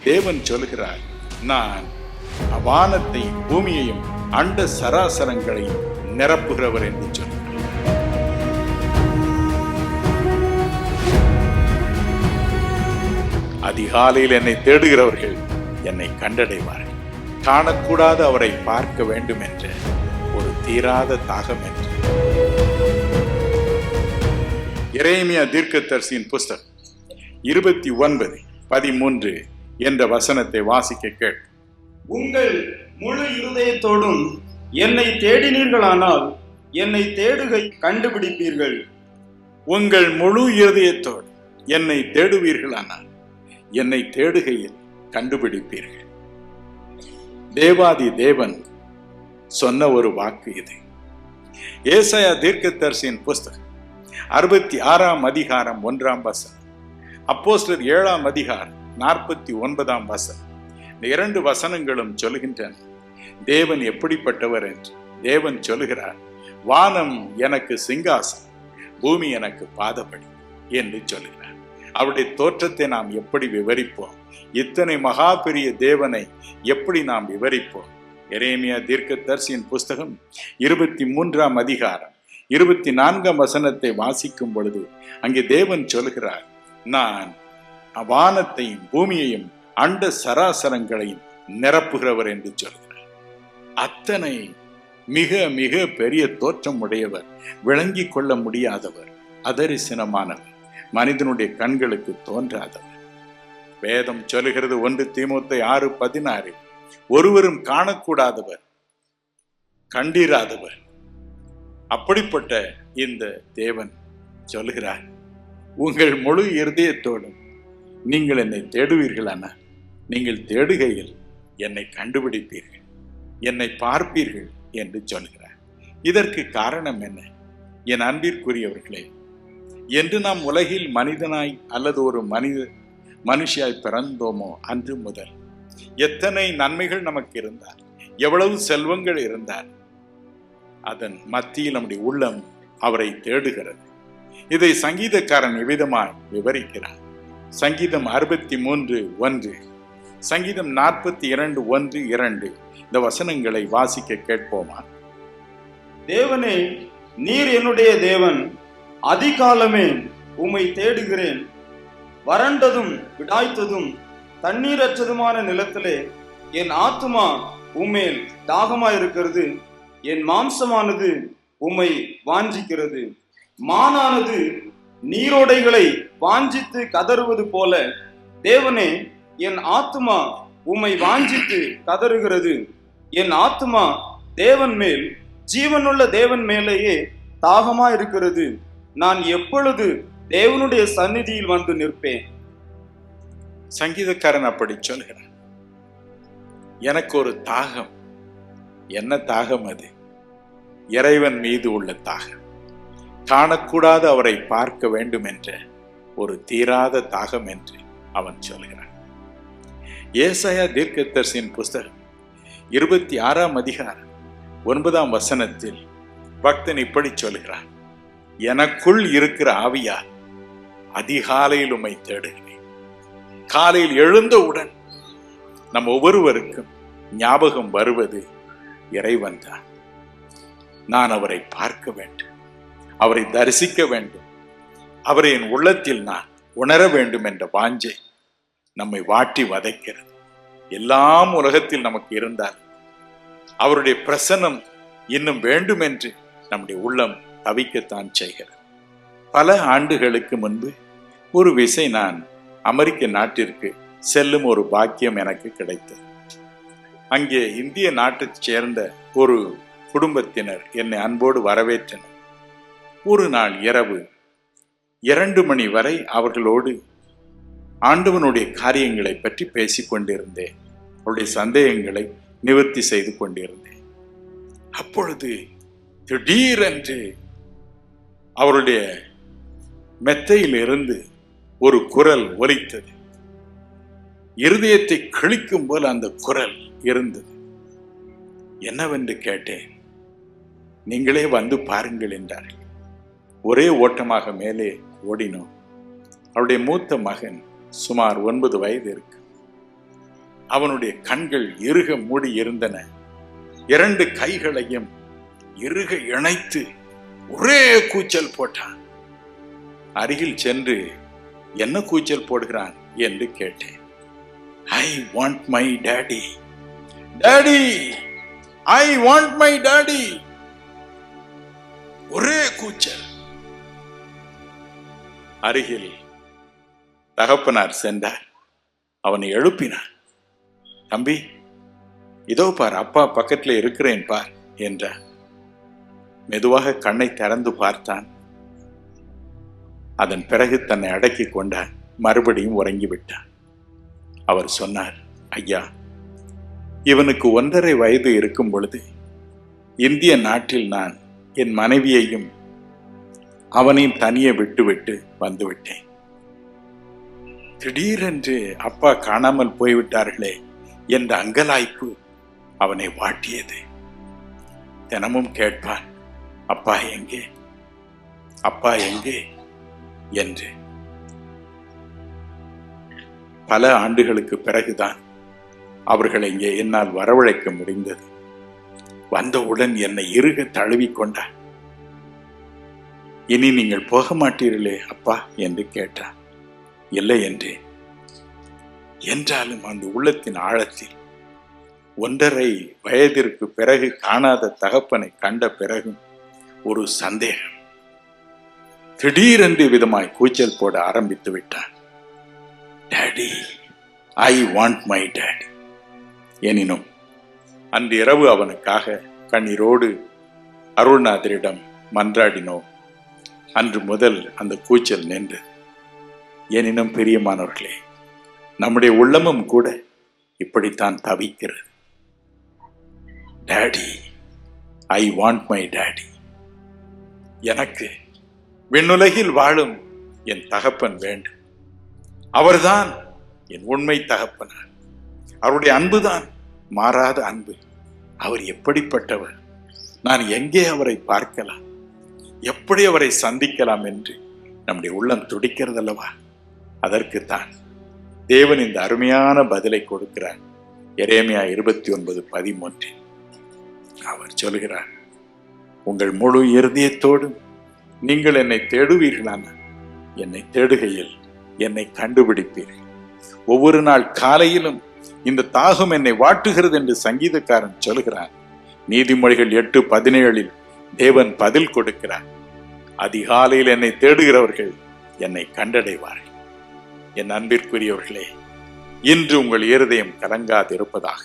தேவன் சொல்கிறார், நான் வானத்தையும் பூமியையும் அண்ட சராசரங்களையும் நிரப்புகிறவர் என்று சொல்கிறார். அதிகாலையில் என்னை தேடுகிறவர்கள் என்னை கண்டடைவார்கள். காணக்கூடாத அவரை பார்க்க வேண்டும் என்ற ஒரு தீராத தாகம் என்று. எரேமியா தீர்க்கதரிசியின் புஸ்தகம் 29:13 என்ற வசனத்தை வாசிக்க கேட்டு, உங்கள் முழு இருதயத்தோடும் என்னை தேடினீர்களானால் என்னை தேடுகை கண்டுபிடிப்பீர்கள். உங்கள் முழு இருதயத்தோடு என்னை தேடுவீர்களானால் என்னை தேடுகையில் கண்டுபிடிப்பீர்கள். தேவாதி தேவன் சொன்ன ஒரு வாக்கு இது. ஏசாயா தீர்க்கதரிசியின் புஸ்தகம் 66:1 அப்போஸ்தலர் 7:49 இந்த 2 வசனங்களும் சொல்கின்றன தேவன் எப்படிப்பட்டவர் என்று. தேவன் சொல்கிறார், வானம் எனக்கு சிங்காசனம், பூமி எனக்கு பாதபடி என்று சொல்கிறார். அவருடைய தோற்றத்தை நாம் எப்படி விவரிப்போம்? இத்தனை மகா பெரிய தேவனை எப்படி நாம் விவரிப்போம்? எரேமியா தீர்க்கதரிசியின் புஸ்தகம் 23:24 வாசிக்கும் பொழுது அங்கே தேவன் சொல்கிறார், நான் வானத்தையும் பூமியையும் அண்ட சராசரங்களையும் நிரப்புகிறவர் என்று சொல்கிறார். அத்தனை மிக மிக பெரிய தோற்றம் உடையவர், விளங்கி கொள்ள முடியாதவர், அதரிசனமானவர், மனிதனுடைய கண்களுக்கு தோன்றாதவர். வேதம் சொல்லுகிறது 1 தீமோத்தேயு 6:16 ஒருவரும் காணக்கூடாதவர், கண்டிராதவர். அப்படிப்பட்ட இந்த தேவன் சொல்லுகிறார், உங்கள் முழு இருதயத்தோடும் நீங்கள் என்னை தேடுவீர்களானால் நீங்கள் தேடுகையில் என்னை கண்டுபிடிப்பீர்கள், என்னை பார்ப்பீர்கள் என்று சொல்கிறார். இதற்கு காரணம் என்ன? என் அன்பிற்குரியவர்களே, என்று நாம் உலகில் மனிதனாய் அல்லது ஒரு மனுஷியாய் பிறந்தோமோ அன்று முதல் எத்தனை நன்மைகள் நமக்கு இருந்தால், எவ்வளவு செல்வங்கள் இருந்தால், அதன் மத்தியில் நம்முடைய உள்ளம் அவரை தேடுகிறது. இதை சங்கீதக்காரன் விதமாய் விவரிக்கிறார். சங்கீதம் 63:1, சங்கீதம் 42:1-2 இந்த வசனங்களை வாசிக்க கேட்போமா? தேவனே, நீர் என்னுடைய தேவன், அதிகாலமே உம்மை தேடுகிறேன். வறண்டதும் விடாய்த்ததும் தண்ணீரற்றதுமான நிலத்திலே என் ஆத்துமா உம்மேல் தாகமாயிருக்கிறது. என் மாம்சமானது உம்மை வாஞ்சிக்கிறது. மானானது நீரோடைகளை வாஞ்சித்து கதறுவது போல தேவனே, என் ஆத்துமா உம்மை வாஞ்சித்து கதறுகிறது. என் ஆத்துமா தேவன் மேல், ஜீவனுள்ள தேவன் மேலேயே தாகமாயிருக்கிறது. நான் எப்பொழுது தேவனுடைய சந்நிதியில் வந்து நிற்பேன்? சங்கீதக்காரன் அப்படி சொல்கிறார். எனக்கு ஒரு தாகம். என்ன தாகம் அது? இறைவன் மீது உள்ள தாகம், காணக்கூடாத அவரை பார்க்க வேண்டும் என்ற ஒரு தீராத தாகம் என்று அவன் சொல்கிறான். ஏசாயா தீர்க்கதரிசியின் புஸ்தகம் 26:9 பக்தன் இப்படி சொல்கிறான், எனக்குள் இருக்கிற ஆவியால் அதிகாலையில் உம்மை தேடுகிறேன். காலையில் எழுந்தவுடன் நம் ஒவ்வொருவருக்கும் ஞாபகம் வருவது இறைவன் தான். நான் அவரை பார்க்க வேண்டும், அவரை தரிசிக்க வேண்டும், அவரை என் உள்ளத்தில் நான் உணர வேண்டும் என்ற வாஞ்சை நம்மை வாட்டி வதைக்கிறது. எல்லாம் உலகத்தில் நமக்கு இருந்தால் அவருடைய பிரசன்னம் இன்னும் வேண்டும் என்று நம்முடைய உள்ளம் தவிக்கத்தான் செய்கிறது. பல ஆண்டுகளுக்கு முன்பு ஒரு விசை நான் அமெரிக்க நாட்டிற்கு செல்லும் ஒரு பாக்கியம் எனக்கு கிடைத்தது. அங்கே இந்திய நாட்டைச் சேர்ந்த ஒரு குடும்பத்தினர் என்னை அன்போடு வரவேற்றனர். ஒரு நாள் இரவு 2 மணி வரை அவர்களோடு ஆண்டவனுடைய காரியங்களை பற்றி பேசிக் கொண்டிருந்தேன். அவருடைய சந்தேகங்களை நிவர்த்தி செய்து கொண்டிருந்தேன். அப்பொழுது திடீரென்று அவருடைய மெத்தையில் இருந்து ஒரு குரல் ஒலித்தது. இருதயத்தை கிழிக்கும் போல் அந்த குரல் இருந்தது. என்னவென்று கேட்டேன். நீங்களே வந்து பாருங்கள் என்றார்கள். ஒரே ஓட்டமாக மேலே ஓடினோம். அவருடைய மூத்த மகன் சுமார் 9 வயது இருக்கு. அவனுடைய கண்கள் இறுக மூடி இருந்தன. 2 கைகளையும் இறுக இணைத்து ஒரே கூச்சல் போட்டான். அருகில் சென்று என்ன கூச்சல் போடுகிறான் என்று கேட்டேன். ஐ want my daddy, daddy, I want my daddy. ஒரே கூச்சல். அருகில் தகப்பனார் சென்றார். அவனை எழுப்பினார். தம்பி, இதோ பார், அப்பா பக்கத்துல இருக்கிறேன் பார் என்றார். மெதுவாக கண்ணை திறந்து பார்த்தான். அதன் பிறகு தன்னை அடக்கி கொண்டான். மறுபடியும் உறங்கிவிட்டான். அவர் சொன்னார், ஐயா, இவனுக்கு 1.5 வயது இருக்கும் பொழுது இந்திய நாட்டில் நான் என் மனைவியையும் அவனையும் தனியே விட்டுவிட்டு வந்துவிட்டேன். திடீரென்று அப்பா காணாமல் போய்விட்டார்களே என்ற அங்கலாய்ப்பு அவனை வாட்டியது. தினமும் கேட்பான், அப்பா எங்கே, அப்பா எங்கே என்று. பல ஆண்டுகளுக்கு பிறகுதான் அவர்களை இங்கே என்னால் வரவழைக்க முடிந்தது. வந்தவுடன் என்னை இறுக தழுவிக்கொண்டார். இனி நீங்கள் போக மாட்டீர்களே அப்பா என்று கேட்டார். இல்லை என்றேன். என்றாலும் அந்த உள்ளத்தின் ஆழத்தில் 1.5 வயதிற்கு பிறகு காணாத தகப்பனை கண்ட பிறகும் ஒரு சந்தேகம். திடீரென்று விதமாய் கூச்சல் போட ஆரம்பித்து விட்டான். Daddy, I want my daddy. எனினும் அன்று இரவு அவனுக்காக கண்ணீரோடு அருள்நாதரிடம் மன்றாடினோம். அன்று முதல் அந்த கூச்சல் நின்று. எனினும் பிரியமானவர்களே, நம்முடைய உள்ளமும் கூட இப்படித்தான் தவிக்கிறது. Daddy, I want my daddy. எனக்கு விண்ணுலகில் வாழும் என் தகப்பன் வேண்டும். அவர்தான் என் உண்மை தகப்பனார். அவருடைய அன்புதான் மாறாத அன்பு. அவர் எப்படிப்பட்டவர், நான் எங்கே அவரை பார்க்கலாம், எப்படி அவரை சந்திக்கலாம் என்று நம்முடைய உள்ளம் துடிக்கிறது அல்லவா? அதற்குத்தான் தேவன் இந்த அருமையான பதிலை கொடுக்கிறார். எரேமியா 29:13 அவர் சொல்கிறார், உங்கள் முழு இருதயத்தோடும் நீங்கள் என்னை தேடுவீர்களான என்னை தேடுகையில் என்னை கண்டுபிடிப்பீர்கள். ஒவ்வொரு நாள் காலையிலும் இந்த தாகம் என்னை வாட்டுகிறது என்று சங்கீதக்காரன் சொல்கிறார். நீதிமொழிகள் 8:17 தேவன் பதில் கொடுக்கிறார். அதிகாலையில் என்னை தேடுகிறவர்கள் என்னை கண்டடைவார்கள். என் அன்பிற்குரியவர்களே, இன்று உங்கள் இருதயம் கலங்காதிருப்பதாக.